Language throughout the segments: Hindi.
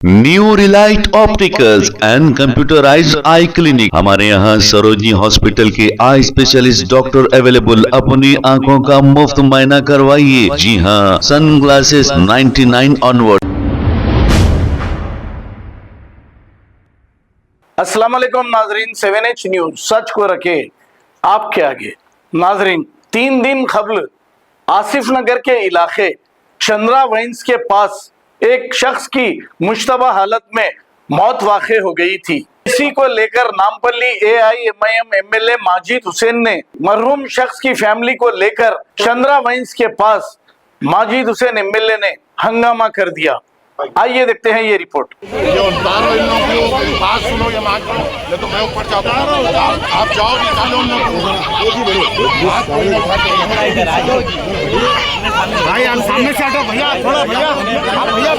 New Relight opticals and computerised I clinic. हमारे यहाँ सरोजनी हॉस्पिटल के आई स्पेशलिस्ट डॉक्टर अवेलेबल। अपनी आंखों का मुफ्त मुआयना करवाइए। जी हाँ, सन ग्लासेस 99 ऑनवर्ड। अस्सलाम वालेकुम नाजरीन, 7H न्यूज सच को रखे आपके आगे। नाजरीन, 3 दिन कबल आसिफ नगर के इलाके चंद्रा वाइन्स के पास एक शख्स की मुश्तबा हालत में मौत वाक़े हो गई थी। इसी को लेकर नामपल्ली AIMIM MLA माजिद हुसैन ने मरहूम शख्स की फैमिली को लेकर चंद्रा वाइन्स के पास माजिद हुसैन MLA ने हंगामा कर दिया। आइए देखते हैं ये रिपोर्ट। ये उतारो इन लोगों की बात सुनो, ये मान करो, नहीं तो मैं ऊपर जाता हूँ। आप जाओ, निकालो उन लोगों भाई, आप सामने से हटो भैया, थोड़ा भैया, आप भैया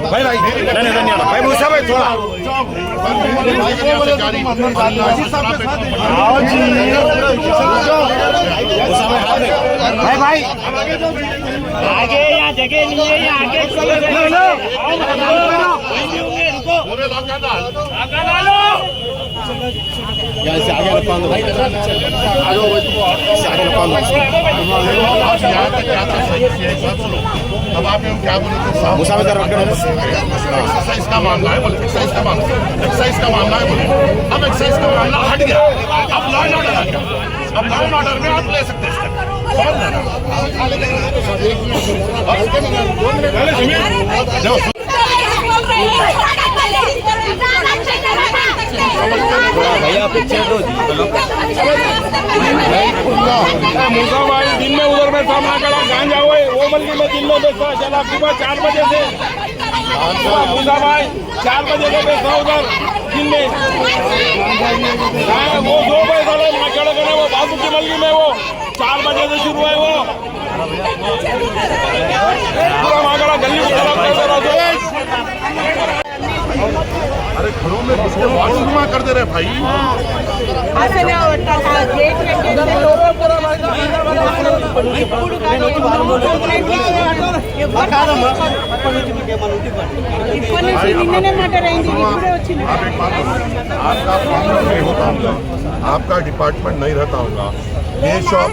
भाई भाई मूसा भाई थोड़ा भाई भाई आगे यहाँ जगह नहीं है, यहाँ आगे से आगे लपा दो, आगे लपा दो। अब आप क्या बोले थे? मुसाफिर एक्साइज का मामला है, बोले एक्साइज का मामला, एक्साइज का मामला है, बोले अब एक्साइज का मामला हट गया, अब लॉ एंड ऑर्डर आ गया। अब लॉ एंड ऑर्डर में आप ले सकते हैं। भैया पिक्चर दो मूसा भाई दिन में उधर में सामना करा गांजा हुए वो मंडी में दिन में बेचता चला सुबह 4 बजे से। मूसा भाई 4 बजे से बेचता उधर दिन में। वो 2 बजे साले माचड़ करे वो बाबू की मलगी में, वो 4 बजे से शुरू है। वो पूरा मागड़ा गली को खराब कर दे रहा। अरे घरों में घुस के वॉशरूम कर दे रहे भाई। आपका डिपार्टमेंट नहीं रहता होगा, ये शॉप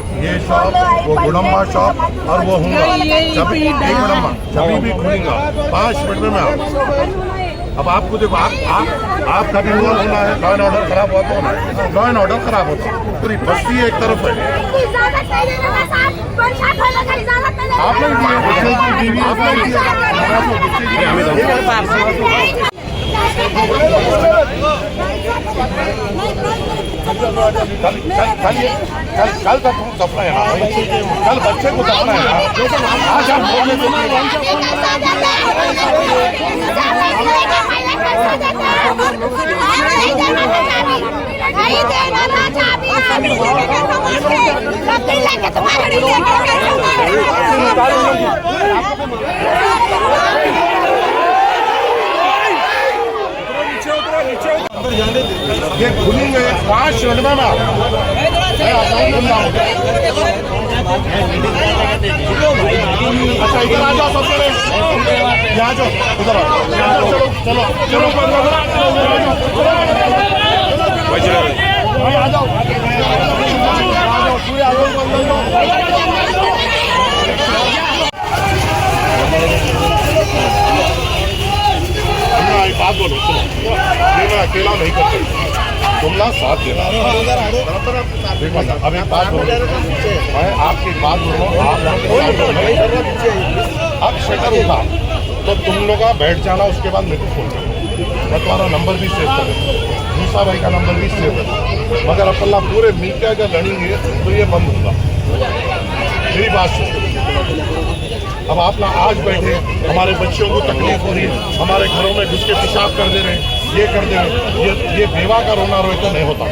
वो गुड़म्बा शॉप और वो होगा जब भी खुलेगा 5 मिनट में मैं आऊँगा। अब आपको देखो, आपका भी रोल होना है। लॉ एंड ऑर्डर खराब हुआ तो लॉ एंड ऑर्डर खराब होता, पूरी बस्ती एक तरफ है। आप कल का सपना है ना, कल बच्चे को सपना है ना। आज आप बोलने ये खुलेंगे 5 मिनट में। अच्छा इधर आ जाओ, सब लोग यहाँ जाओ, उधर आओ, चलो चलो आ जाओ, बात बोलो, ये मैं अकेला नहीं कर सकता, तुम ना साथ देना। अब यहाँ बात बोलो, मैं आपकी बात बोलो, अब शटर उठा तो तुम लोग बैठ जाना, उसके बाद मेरे को फोन करो। मैं तुम्हारा नंबर भी सेव कर, मूसा भाई का नंबर भी सेव कर, मगर अपना पूरे मिलकर अगर लड़ेंगे तो ये बंद होगा। मेरी बात सुनो, अब आप ना आज बैठे, हमारे बच्चों को तकलीफ हो रही है, हमारे घरों में घुस के पेशाब कर दे रहे हैं, ये कर दे रहे हैं, ये बेवा का रोना रोए तो नहीं होता।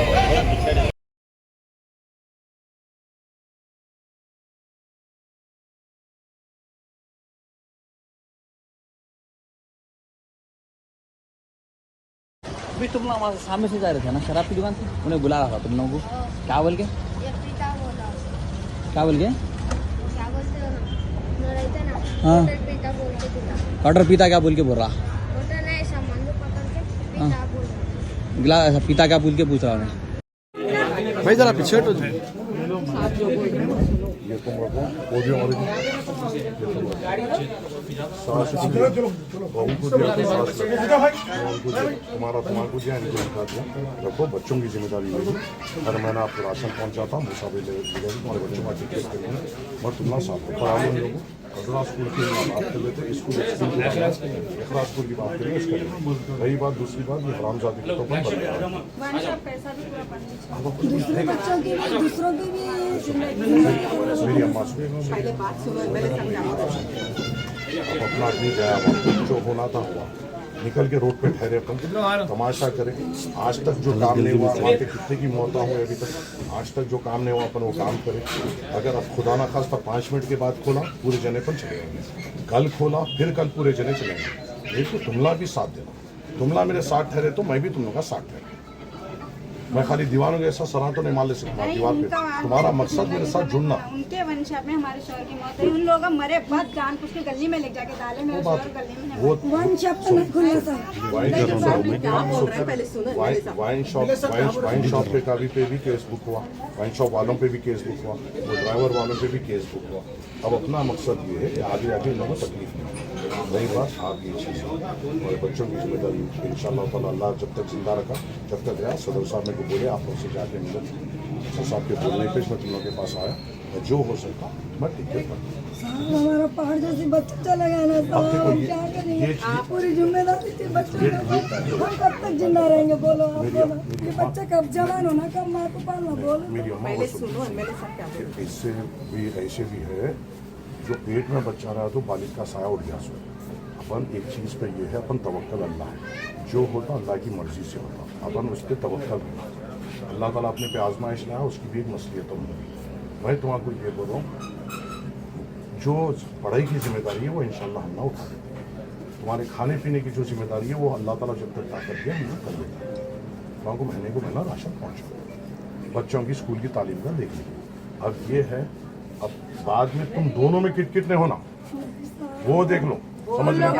अभी तुम लोग वहाँ सामने से जा रहे थे ना शराब की दुकान से, उन्हें बुला रहा था तुम लोगों को, क्या बोल के? ये पिता बोला, क्या बोल के? क्या बोलते हो ना रहते ना, हाँ। होटल पिता बोलते पिता, ऑर्डर पिता क्या बोल के बोल रहा? होटल नहीं सामान को पकड़ के पिता बोल रहा। गिलास पिता क्या बोल के पूछ रहा हूँ भाई, जरा पीछे हटो। ये तुम रखो पोडियम ओरिजिन, सास को दिया, बहू को दिया तो सास को दिया, तुम्हारा दिया, इनको दिखा दिया। रखो, बच्चों की जिम्मेदारी होगी। हर महीना आपको राशन पहुंचाता हूँ, मुसाफिर ले तुम्हारे बच्चों का टिकट करेंगे, मगर तुम ना साथ में पढ़ा लो लोगों। अदरा स्कूल की बात कर लेते, स्कूल इखरा स्कूल की बात करेंगे, इसका रही बात। दूसरी बात, ये हरामजादी तो बंद कर दूसरे बच्चों की भी, दूसरों की भी मेरी अम्मा से अब अपना आदमी गया, जो होना था हुआ, निकल के रोड पे ठहरे अपन तमाशा करें। आज तक जो काम नहीं हुआ, वहाँ पे कितने की मौत हुई अभी तक, आज तक जो काम नहीं हुआ अपन वो काम करें। अगर अब खुदा ना खास्ता 5 मिनट के बाद खोला, पूरे जने पर चले जाएंगे। कल खोला, फिर कल पूरे जने चलेंगे। देखो तुमला भी साथ देना, तुमला मेरे साथ ठहरे तो मैं भी तुम लोग का साथ ठहरे। मैं खाली दीवानों के ऐसा सलाह तो नहीं मान ले सकता दीवार पे। तुम्हारा मकसद मेरे साथ जुड़ना। उनके वंशज में हमारे शौहर की मौत है, उन लोगों मरे बाद जान कुछ के गली में ले जाके डाले, मेरे शौहर गली में वो वंश तो नहीं खुला था। वाइन शॉप पे पे भी केस बुक हुआ, वाइन शॉप वालों पे भी केस बुक हुआ, वो ड्राइवर वालों पे भी केस बुक हुआ। अब अपना मकसद ये है कि आगे आगे इन लोगों को तकलीफ नहीं। रही बात आप ये चीज़ है और बच्चों की जिम्मेदारी इंशाअल्लाह ताला अल्लाह जब तक जिंदा रखा, जब तक गया सदर साहब मेरे को बोले आप लोग से जाके मिलो। सदर साहब के बोलने पे मैं तुम लोग के पास आया और जो हो सकता मैं ठीक है। हमारा पहाड़ जैसे बच्चा चला गया ना साहब, हम क्या करेंगे? पूरी जिम्मेदारी थी बच्चों की, हम कब तक जिंदा रहेंगे? बोलो आप, बोलो ये बच्चा कब जवान होना, कब माँ को पालना? बोलो मेरी अम्मा को इससे भी ऐसे भी है जो पेट में बच्चा रहा तो बालिग का साया उठ गया। सो अपन एक चीज़ पे ये है, अपन तवक्कल अल्लाह है, जो होता अल्लाह की मर्जी से होता, अपन उस पर तवक्कल करना। अल्लाह ताला अपने पे आजमाइश लाया, उसकी भी एक मसलियत होगी। मैं तुम्हारे को ये बोल रहा हूँ, जो पढ़ाई की जिम्मेदारी है वो इंशाअल्लाह अल्लाह उठा देते हैं। तुम्हारे खाने पीने की जो जिम्मेदारी है वो अल्लाह ताला जब तक ताकत दिया हम कर देते हैं। वहाँ को महीने को महीना राशन पहुँचा, बच्चों की स्कूल की तालीम का देख लीजिए। अब ये है, अब बाद में तुम दोनों में किट नहीं होना, वो देख लो, समझ लो। मेरा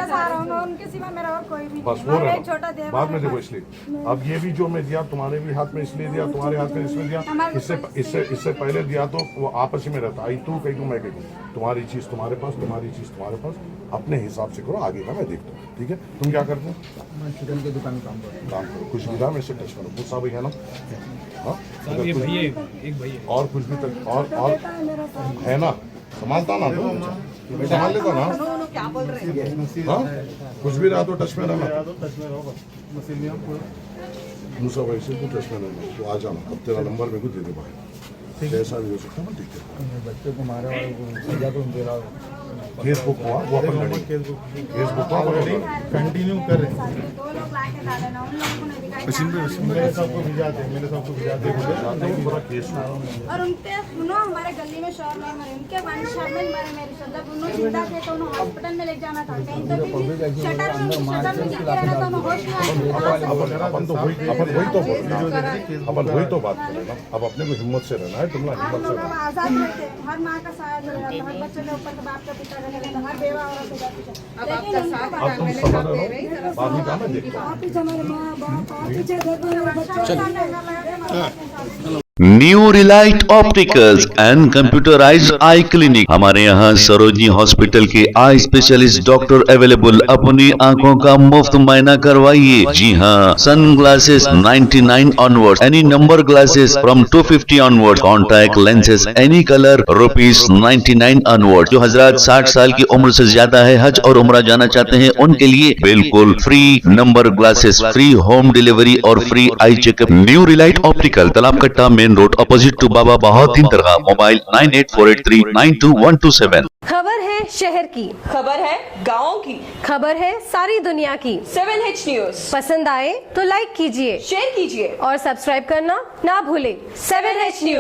सहारा होगा, उनके सिवा मेरा और कोई भी बस वो रहना बाद में देखो। इसलिए अब ये भी जो मैं दिया तुम्हारे भी हाथ में इसलिए दिया, तुम्हारे हाथ में इसलिए दिया, इससे पहले दिया तो वो आपस में रहता, आई तू कहीं मैं कहीं, तुम्हारी चीज़ तुम्हारे पास, तुम्हारी चीज़ तुम्हारे पास, अपने हिसाब से करो, आगे का मैं देखता हूँ। ठीक है, तुम क्या करते हो? मैं चिकन की दुकान में काम करो, कुछ गिरा मेरे से टच करो, गुस्सा भी है ना। हाँ, और कुछ भी तक और है ना, संभालता ना तो संभाल लेता ना। हाँ, कुछ भी रहा तो टच में रहना, मुसा भाई से टच में रहना। तो आ जाना, अब तेरा नंबर मेरे को दे दे भाई, जैसा भी हो सकता है मैं ठीक है। बच्चे को मारे वाले को सजा तो दे रहा हूँ। केस बुक हुआ, वो अपन लड़ी, केस बुक हुआ, कंटिन्यू कर रहे हैं। मेरे सबको भिजाते, मेरे सबको भिजाते पूरा केस हुआ। और उनके सुनो, हमारे गली में शौहर नहीं मरे, उनके वंश में मरे मेरे शौहर। उन्होंने जिंदा थे तो उन्हें हॉस्पिटल में ले जाना था, कहीं तो भी शटर में गिर रहना था, उन्हें होश नहीं आया। अपन तो वही तो बात कर रहे ना। अब अपने को हिम्मत से रहना है, तुम लोग हिम्मत से रहना। आजाद रहते, हर माँ का साया जो रहता, हर बच्चे के ऊपर बाप का पिता रहता, हर बेवा औरत हो जाती है। अब तुम समझ रहे हो, बाद में क्या मैं देखता हूँ। आप ही हमारे माँ बाप, आप ही हमारे बच्चे। New Relight opticals and computerised I clinic. हमारे यहाँ सरोजनी हॉस्पिटल के आई स्पेशलिस्ट डॉक्टर अवेलेबल। अपनी आंखों का मुफ्त मायना करवाइए। जी हाँ, sun glasses 99 onward, any number glasses from 250 onward, contact lenses any colour ₹99 onward. जो हजरात 60 साल की उम्र से ज्यादा है, हज और उम्रा जाना चाहते हैं, उनके लिए बिल्कुल free number glasses, free home delivery और free eye checkup. New relight optical, Talab Katta, main road, opposite to Baba Bahauddin Dargah. Mobile 9848392127। खबर है शहर की, खबर है गाँव की, खबर है सारी दुनिया की। 7H न्यूज पसंद आए तो लाइक कीजिए, शेयर कीजिए और सब्सक्राइब करना ना भूले। 7H news.